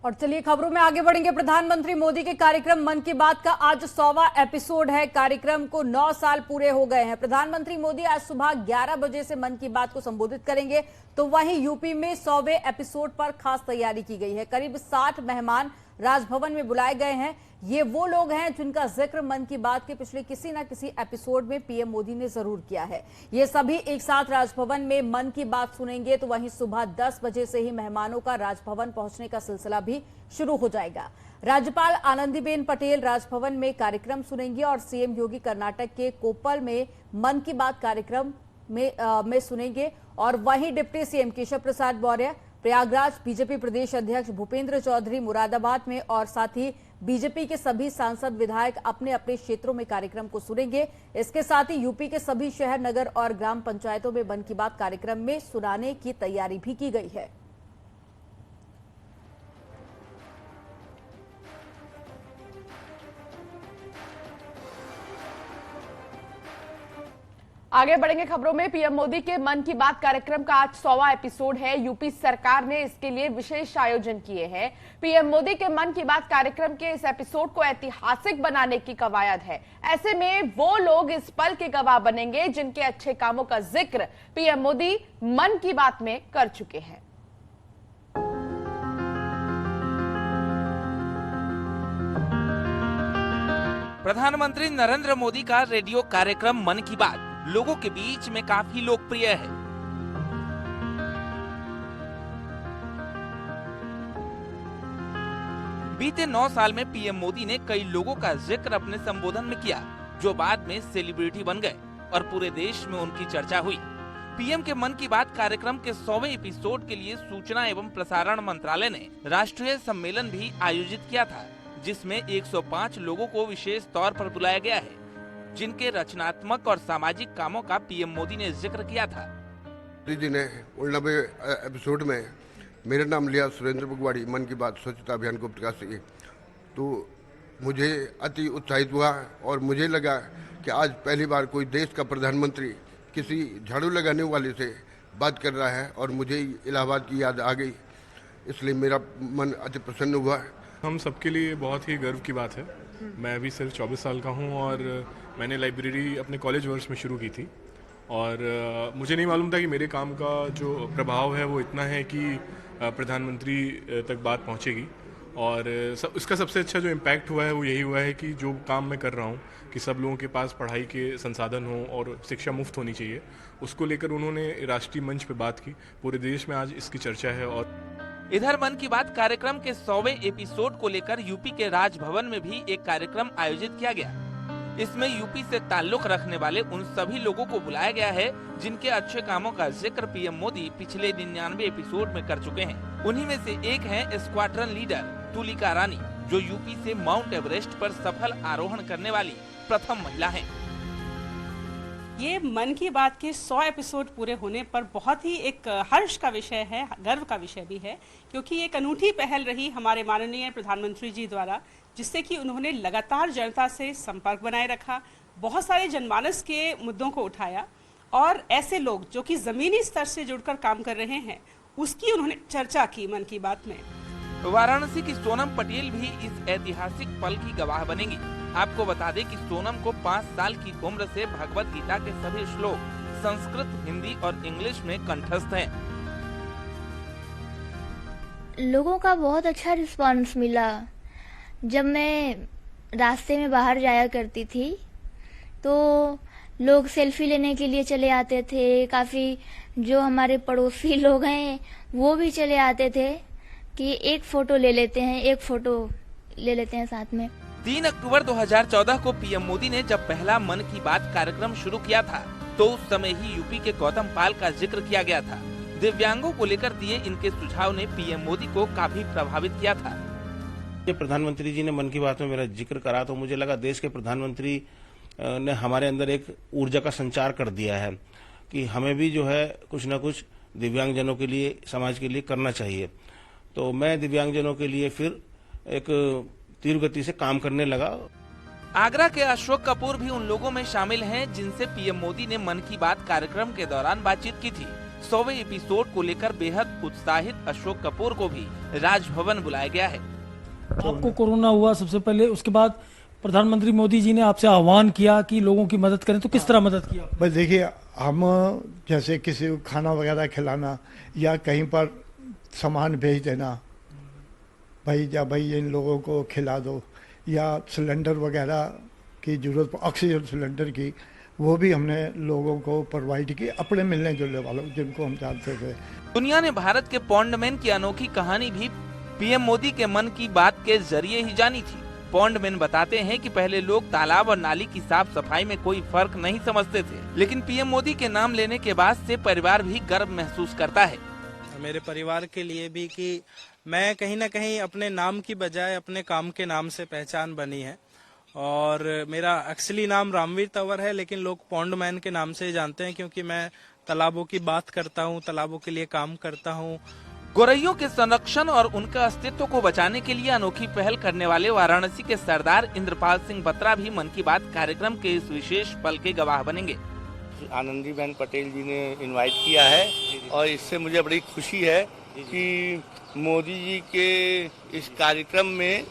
और चलिए खबरों में आगे बढ़ेंगे। प्रधानमंत्री मोदी के कार्यक्रम मन की बात का आज 100वां एपिसोड है। कार्यक्रम को 9 साल पूरे हो गए हैं। प्रधानमंत्री मोदी आज सुबह 11 बजे से मन की बात को संबोधित करेंगे। तो वहीं यूपी में 100वें एपिसोड पर खास तैयारी की गई है। करीब 60 मेहमान राजभवन में बुलाए गए हैं। ये वो लोग हैं जिनका जिक्र मन की बात के पिछले किसी न किसी एपिसोड में पीएम मोदी ने जरूर किया है। ये सभी एक साथ राजभवन में मन की बात सुनेंगे। तो वहीं सुबह 10 बजे से ही मेहमानों का राजभवन पहुंचने का सिलसिला भी शुरू हो जाएगा। राज्यपाल आनंदीबेन पटेल राजभवन में कार्यक्रम सुनेंगी और सीएम योगी कर्नाटक के कोप्पल में मन की बात कार्यक्रम में सुनेंगे। और वहीं deputy CM Keshav Prasad Maurya Prayagraj, BJP प्रदेश अध्यक्ष भूपेंद्र चौधरी मुरादाबाद में और साथ ही बीजेपी के सभी सांसद विधायक अपने अपने क्षेत्रों में कार्यक्रम को सुनेंगे। इसके साथ ही यूपी के सभी शहर, नगर और ग्राम पंचायतों में मन की बात कार्यक्रम में सुनाने की तैयारी भी की गई है। आगे बढ़ेंगे खबरों में। पीएम मोदी के मन की बात कार्यक्रम का आज 100वां एपिसोड है। यूपी सरकार ने इसके लिए विशेष आयोजन किए हैं। पीएम मोदी के मन की बात कार्यक्रम के इस एपिसोड को ऐतिहासिक बनाने की कवायद है। ऐसे में वो लोग इस पल के गवाह बनेंगे जिनके अच्छे कामों का जिक्र पीएम मोदी मन की बात में कर चुके हैं। प्रधानमंत्री नरेंद्र मोदी का रेडियो कार्यक्रम मन की बात लोगों के बीच में काफी लोकप्रिय है। बीते 9 साल में पीएम मोदी ने कई लोगों का जिक्र अपने संबोधन में किया, जो बाद में सेलिब्रिटी बन गए और पूरे देश में उनकी चर्चा हुई। पीएम के मन की बात कार्यक्रम के 100वें एपिसोड के लिए सूचना एवं प्रसारण मंत्रालय ने राष्ट्रीय सम्मेलन भी आयोजित किया था, जिसमें 105 लोगों को विशेष तौर पर बुलाया गया है, जिनके रचनात्मक और सामाजिक कामों का पीएम मोदी ने जिक्र किया था। जी ने 90 एपिसोड में मेरा नाम लिया, सुरेंद्र बगवाड़ी, मन की बात स्वच्छता अभियान को प्रकाश की, तो मुझे अति उत्साहित हुआ और मुझे लगा कि आज पहली बार कोई देश का प्रधानमंत्री किसी झाड़ू लगाने वाले से बात कर रहा है और मुझे इलाहाबाद की याद आ गई, इसलिए मेरा मन अति प्रसन्न हुआ। हम सबके लिए बहुत ही गर्व की बात है। मैं अभी सिर्फ 24 साल का हूं और मैंने लाइब्रेरी अपने कॉलेज वर्ष में शुरू की थी और मुझे नहीं मालूम था कि मेरे काम का जो प्रभाव है वो इतना है कि प्रधानमंत्री तक बात पहुंचेगी। और इसका सबसे अच्छा जो इम्पैक्ट हुआ है वो यही हुआ है कि जो काम मैं कर रहा हूं कि सब लोगों के पास पढ़ाई के संसाधन हों और शिक्षा मुफ्त होनी चाहिए, उसको लेकर उन्होंने राष्ट्रीय मंच पर बात की। पूरे देश में आज इसकी चर्चा है। और इधर मन की बात कार्यक्रम के 100वें एपिसोड को लेकर यूपी के राजभवन में भी एक कार्यक्रम आयोजित किया गया। इसमें यूपी से ताल्लुक रखने वाले उन सभी लोगों को बुलाया गया है जिनके अच्छे कामों का जिक्र पीएम मोदी पिछले 99 एपिसोड में कर चुके हैं। उन्हीं में से एक है स्क्वाड्रन लीडर तुलिका रानी, जो यूपी से माउंट एवरेस्ट पर सफल आरोहण करने वाली प्रथम महिला है। ये मन की बात के 100 एपिसोड पूरे होने पर बहुत ही एक हर्ष का विषय है, गर्व का विषय भी है, क्योंकि एक अनूठी पहल रही हमारे माननीय प्रधानमंत्री जी द्वारा, जिससे कि उन्होंने लगातार जनता से संपर्क बनाए रखा, बहुत सारे जनमानस के मुद्दों को उठाया और ऐसे लोग जो कि जमीनी स्तर से जुड़कर काम कर रहे हैं उसकी उन्होंने चर्चा की मन की बात में। वाराणसी की सोनम पटेल भी इस ऐतिहासिक पल की गवाह बनेंगी। आपको बता दें कि सोनम को 5 साल की उम्र से भगवत गीता के सभी श्लोक संस्कृत, हिंदी और इंग्लिश में कंठस्थ हैं। लोगों का बहुत अच्छा रिस्पांस मिला। जब मैं रास्ते में बाहर जाया करती थी तो लोग सेल्फी लेने के लिए चले आते थे। काफी जो हमारे पड़ोसी लोग हैं वो भी चले आते थे कि एक फोटो ले लेते हैं साथ में। 3 अक्टूबर 2014 को पीएम मोदी ने जब पहला मन की बात कार्यक्रम शुरू किया था तो उस समय ही यूपी के गौतम पाल का जिक्र किया गया था। दिव्यांगों को लेकर दिए इनके सुझाव ने पीएम मोदी को काफी प्रभावित किया था। जब प्रधानमंत्री जी ने मन की बात में मेरा जिक्र करा तो मुझे लगा देश के प्रधानमंत्री ने हमारे अंदर एक ऊर्जा का संचार कर दिया है कि हमें भी जो है कुछ न कुछ दिव्यांगजनों के लिए, समाज के लिए करना चाहिए। तो मैं दिव्यांगजनों के लिए फिर एक तीव्र गति से काम करने लगा। आगरा के अशोक कपूर भी उन लोगों में शामिल हैं जिनसे पीएम मोदी ने मन की बात कार्यक्रम के दौरान बातचीत की थी। 100वें एपिसोड को लेकर बेहद उत्साहित अशोक कपूर को भी राजभवन बुलाया गया है। आपको कोरोना हुआ सबसे पहले, उसके बाद प्रधानमंत्री मोदी जी ने आपसे आह्वान किया कि लोगों की मदद करें, तो किस तरह मदद किया? बस देखिए, हम जैसे किसी को खाना वगैरह खिलाना या कहीं पर सामान भेज देना, भाई इन लोगों को खिला दो, या सिलेंडर वगैरह की जरूरत, ऑक्सीजन सिलेंडर की, वो भी हमने लोगों को प्रोवाइड की, अपने मिलने जुलने वालों जिनको हम जानते थे। दुनिया ने भारत के पॉन्डमैन की अनोखी कहानी भी पीएम मोदी के मन की बात के जरिए ही जानी थी। पॉन्डमैन बताते हैं कि पहले लोग तालाब और नाली की साफ सफाई में कोई फर्क नहीं समझते थे, लेकिन पीएम मोदी के नाम लेने के बाद से परिवार भी गर्व महसूस करता है। मेरे परिवार के लिए भी कि मैं कहीं ना कहीं अपने नाम की बजाय अपने काम के नाम से पहचान बनी है। और मेरा एक्चुअली नाम रामवीर तंवर है, लेकिन लोग पॉन्डमैन के नाम से जानते हैं क्योंकि मैं तालाबों की बात करता हूँ, तालाबों के लिए काम करता हूँ। गोरैयों के संरक्षण और उनका अस्तित्व को बचाने के लिए अनोखी पहल करने वाले वाराणसी के सरदार इंद्रपाल सिंह बत्रा भी मन की बात कार्यक्रम के इस विशेष पल के गवाह बनेंगे। आनंदीबेन पटेल जी ने इनवाइट किया है और इससे मुझे बड़ी खुशी है कि मोदी जी के इस कार्यक्रम में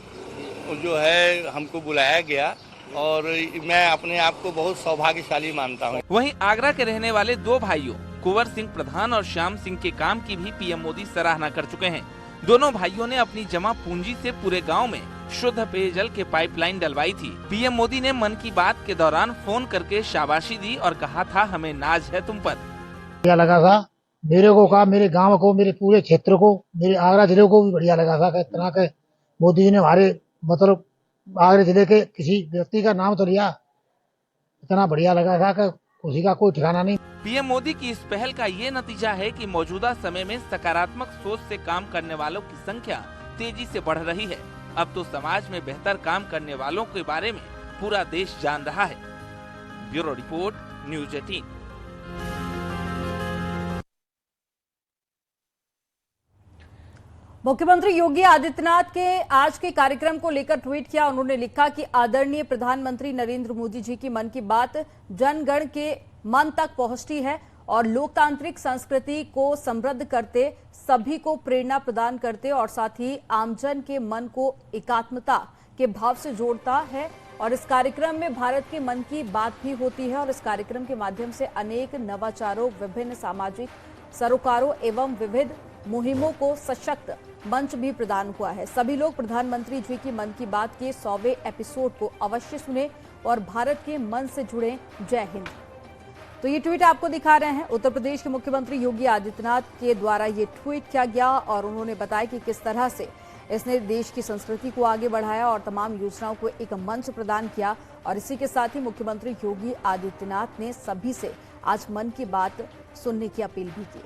जो है हमको बुलाया गया और मैं अपने आप को बहुत सौभाग्यशाली मानता हूँ। वहीं आगरा के रहने वाले दो भाइयों कुंवर सिंह प्रधान और श्याम सिंह के काम की भी पीएम मोदी सराहना कर चुके हैं। दोनों भाइयों ने अपनी जमा पूंजी से पूरे गांव में शुद्ध पेयजल के पाइपलाइन डलवाई थी। पीएम मोदी ने मन की बात के दौरान फोन करके शाबाशी दी और कहा था, हमें नाज है तुम पर। बढ़िया लगा था, मेरे को कहा, मेरे गांव को, मेरे पूरे क्षेत्र को, मेरे आगरा जिले को भी बढ़िया लगा था। इतना के मोदी जी ने हमारे मतलब आगरा जिले के किसी व्यक्ति का नाम तो लिया, इतना बढ़िया लगा था कि उसी का कोई ठिकाना नहीं। पीएम मोदी की इस पहल का ये नतीजा है कि मौजूदा समय में सकारात्मक सोच से काम करने वालों की संख्या तेजी से बढ़ रही है। अब तो समाज में बेहतर काम करने वालों के बारे में पूरा देश जान रहा है। Bureau report, news 18। मुख्यमंत्री योगी आदित्यनाथ के आज के कार्यक्रम को लेकर ट्वीट किया। उन्होंने लिखा कि आदरणीय प्रधानमंत्री नरेंद्र मोदी जी की मन की बात जनगण के मन तक पहुंचती है और लोकतांत्रिक संस्कृति को समृद्ध करते, सभी को प्रेरणा प्रदान करते और साथ ही आमजन के मन को एकात्मता के भाव से जोड़ता है। और इस कार्यक्रम में भारत के मन की बात भी होती है और इस कार्यक्रम के माध्यम से अनेक नवाचारों, विभिन्न सामाजिक सरोकारों एवं विविध मुहिमों को सशक्त मंच भी प्रदान हुआ है। सभी लोग प्रधानमंत्री जी की मन की बात के 100वें एपिसोड को अवश्य सुने और भारत के मन से जुड़े। जय हिंद। तो ये ट्वीट आपको दिखा रहे हैं, उत्तर प्रदेश के मुख्यमंत्री योगी आदित्यनाथ के द्वारा ये ट्वीट किया गया और उन्होंने बताया कि किस तरह से इसने देश की संस्कृति को आगे बढ़ाया और तमाम योजनाओं को एक मंच प्रदान किया। और इसी के साथ ही मुख्यमंत्री योगी आदित्यनाथ ने सभी से आज मन की बात सुनने की अपील भी की।